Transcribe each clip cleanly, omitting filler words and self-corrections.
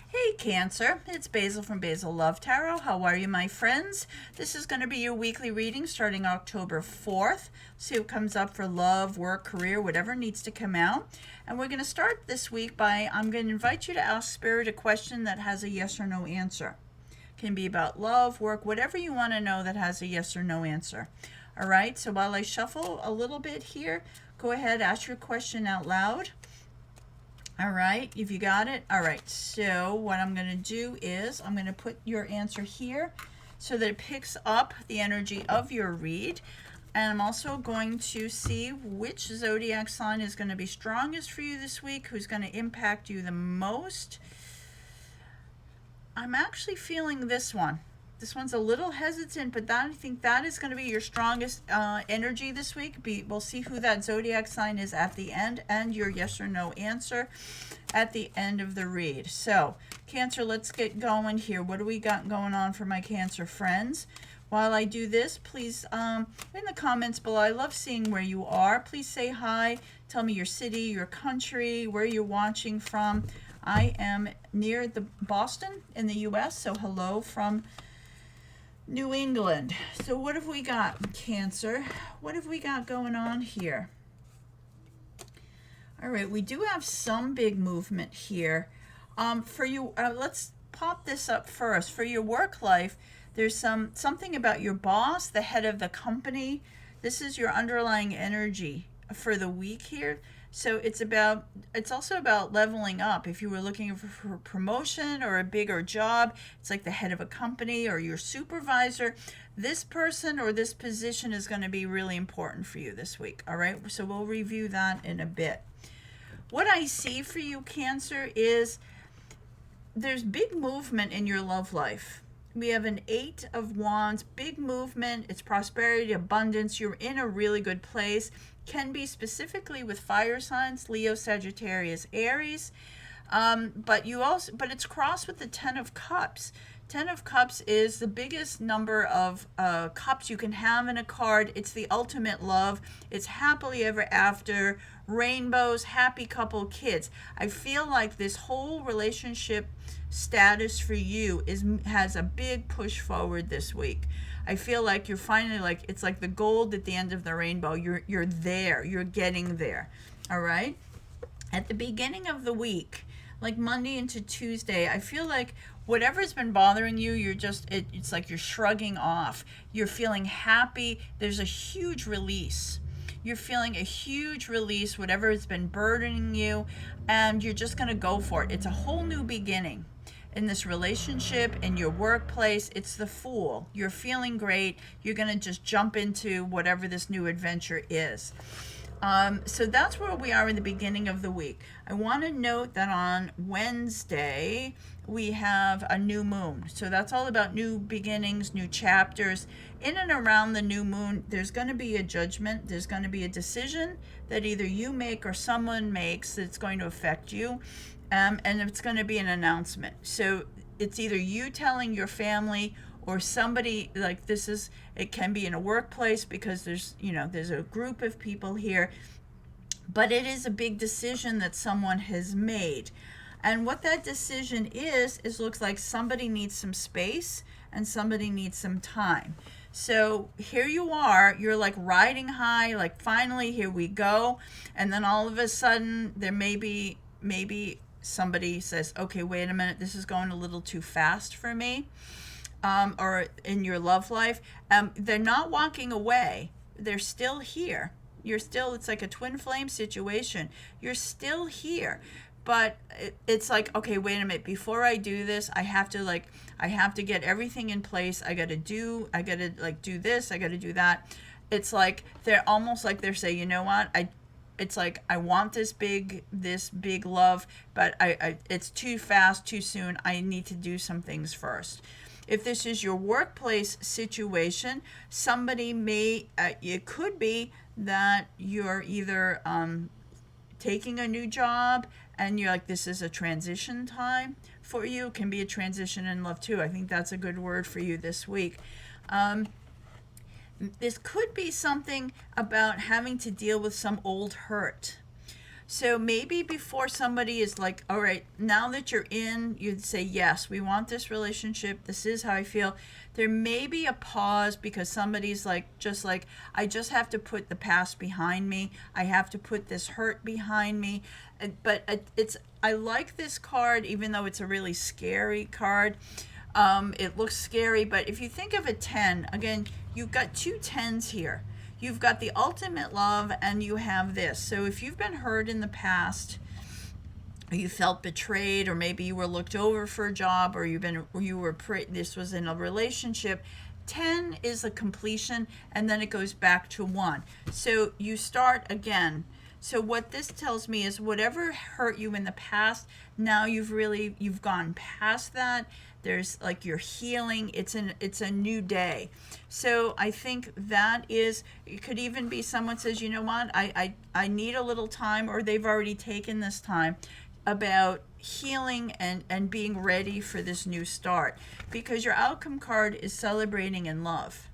Hey Cancer, it's Basil from Basil Love Tarot. How are you, my friends? This is going to be your weekly reading starting October 4th. See what comes up for love, work, career, whatever needs to come out. And we're going to start this week by, I'm going to invite you to ask Spirit a question that has a yes or no answer. Can be about love, work, whatever you want to know that has a yes or no answer. All right, so while I shuffle a little bit here, go ahead, ask your question out loud. All right, if you got it. All right, so what I'm going to do is I'm going to put your answer here so that it picks up the energy of your read. And I'm also going to see which zodiac sign is going to be strongest for you this week, who's going to impact you the most. I'm actually feeling this one. This one's a little hesitant, but I think that is going to be your strongest energy this week. We'll see who that zodiac sign is at the end and your yes or no answer at the end of the read. So, Cancer, let's get going here. What do we got going on for my Cancer friends? While I do this, please, in the comments below, I love seeing where you are. Please say hi. Tell me your city, your country, where you're watching from. I am near the Boston in the U.S., so hello from New England. So what have we got, Cancer? What have we got going on here? All right, we do have some big movement here. For you, let's pop this up first. For your work life, there's something about your boss, the head of the company. This is your underlying energy for the week here. So it's also about leveling up. If you were looking for promotion or a bigger job, it's like the head of a company or your supervisor. This person or this position is going to be really important for you this week. All right, so we'll review that in a bit. What I see for you, Cancer, is there's big movement in your love life. We have an 8 of Wands, big movement. It's prosperity, abundance. You're in a really good place. Can be specifically with fire signs, Leo, Sagittarius, Aries. But it's crossed with the 10 of Cups. 10 of Cups is the biggest number of cups you can have in a card. It's the ultimate love. It's happily ever after, rainbows, happy couple, kids. I feel like this whole relationship status for you has a big push forward this week. I feel like you're finally it's like the gold at the end of the rainbow. You're there. You're getting there. All right? At the beginning of the week, like Monday into Tuesday, I feel like whatever's been bothering you, it's like you're shrugging off. You're feeling happy. There's a huge release. You're feeling a huge release, whatever has been burdening you, and you're just going to go for it. It's a whole new beginning. In this relationship, in your workplace, it's the Fool. You're feeling great. You're going to just jump into whatever this new adventure is. So that's where we are in the beginning of the week. I want to note that on Wednesday, we have a new moon. So that's all about new beginnings, new chapters. In and around the new moon, there's going to be a judgment. There's going to be a decision that either you make or someone makes that's going to affect you. And it's going to be an announcement. So it's either you telling your family or somebody, like it can be in a workplace because there's a group of people here, but it is a big decision that someone has made. And what that decision is looks like somebody needs some space and somebody needs some time. So here you are, you're like riding high, like finally here we go. And then all of a sudden there maybe somebody says, okay, wait a minute, this is going a little too fast for me. Or in your love life, they're not walking away. They're still here. It's like a twin flame situation. You're still here. But it's like, okay, wait a minute, before I do this, I have to get everything in place. I got to do this, I got to do that. It's like, they're almost like they're saying, you know what, it's like, I want this big love, but it's too fast, too soon. I need to do some things first. If this is your workplace situation, somebody it could be that you're either taking a new job and you're like, this is a transition time for you. It can be a transition in love too. I think that's a good word for you this week. This could be something about having to deal with some old hurt. So maybe before somebody is like, all right, now that you're in, you'd say, yes, we want this relationship. This is how I feel. There may be a pause because somebody's like, just like, I just have to put the past behind me. I have to put this hurt behind me. But I like this card, even though it's a really scary card. It looks scary, but if you think of a 10, again, you've got two 10s here. You've got the ultimate love and you have this. So if you've been hurt in the past, or you felt betrayed, or maybe you were looked over for a job, or this was in a relationship, 10 is a completion, and then it goes back to 1. So you start again. So what this tells me is whatever hurt you in the past, now you've gone past that. There's like you're healing. It's a new day. So I think that is, it could even be someone says, you know what, I need a little time, or they've already taken this time about healing and being ready for this new start, because your outcome card is celebrating in love.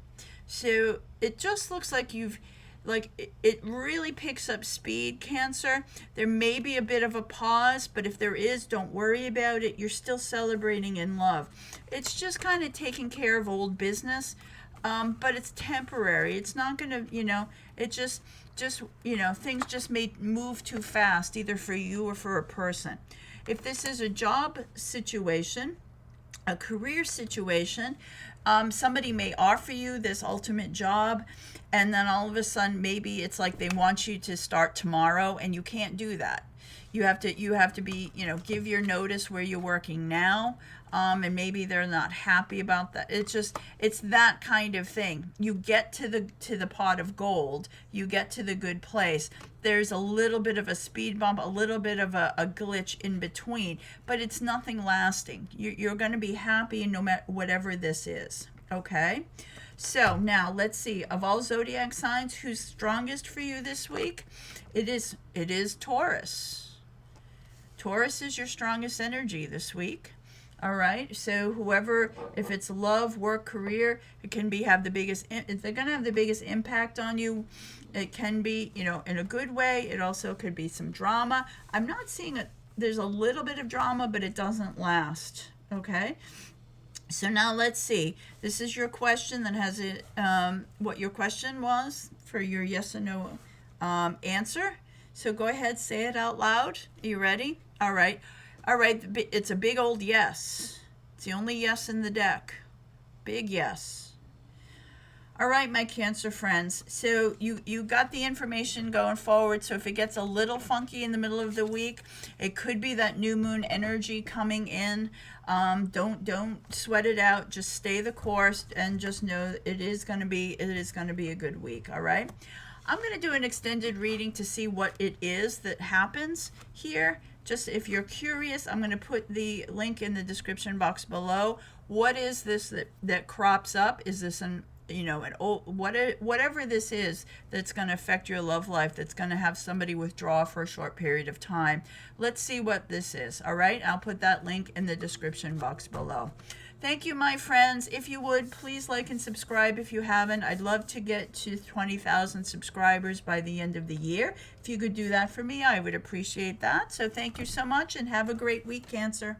So it just looks like it really picks up speed, Cancer. There may be a bit of a pause, but if there is, don't worry about it. You're still celebrating in love. It's just kind of taking care of old business, but it's temporary. It's not going to, it just things just may move too fast, either for you or for a person. If this is a job situation, a career situation, somebody may offer you this ultimate job, and then all of a sudden maybe it's like they want you to start tomorrow, and you can't do that. You have to be, give your notice where you're working now, and maybe they're not happy about that. It's that kind of thing. You get to the pot of gold, you get to the good place. There's a little bit of a speed bump, a little bit of a glitch in between, but it's nothing lasting. You're going to be happy no matter whatever this is. Okay? So now let's see, of all zodiac signs, who's strongest for you this week? It is Taurus. Taurus is your strongest energy this week. All right. So whoever, if it's love, work, career, it can be they're going to have the biggest impact on you. It can be, in a good way. It also could be some drama. I'm not seeing it. There's a little bit of drama, but it doesn't last. Okay. So now let's see. This is your question that has what your question was for your yes or no answer. So go ahead, say it out loud. Are you ready? All right. It's a big old yes. It's the only yes in the deck. Big yes. All right, my Cancer friends. So you got the information going forward. So if it gets a little funky in the middle of the week, it could be that new moon energy coming in. Don't sweat it out. Just stay the course and just know it is going to be a good week. All right. I'm going to do an extended reading to see what it is that happens here. Just if you're curious, I'm going to put the link in the description box below. What is this that crops up? Is this whatever this is that's going to affect your love life, that's going to have somebody withdraw for a short period of time? Let's see what this is. All right, I'll put that link in the description box below. Thank you, my friends. If you would, please like and subscribe if you haven't. I'd love to get to 20,000 subscribers by the end of the year. If you could do that for me, I would appreciate that. So thank you so much, and have a great week, Cancer.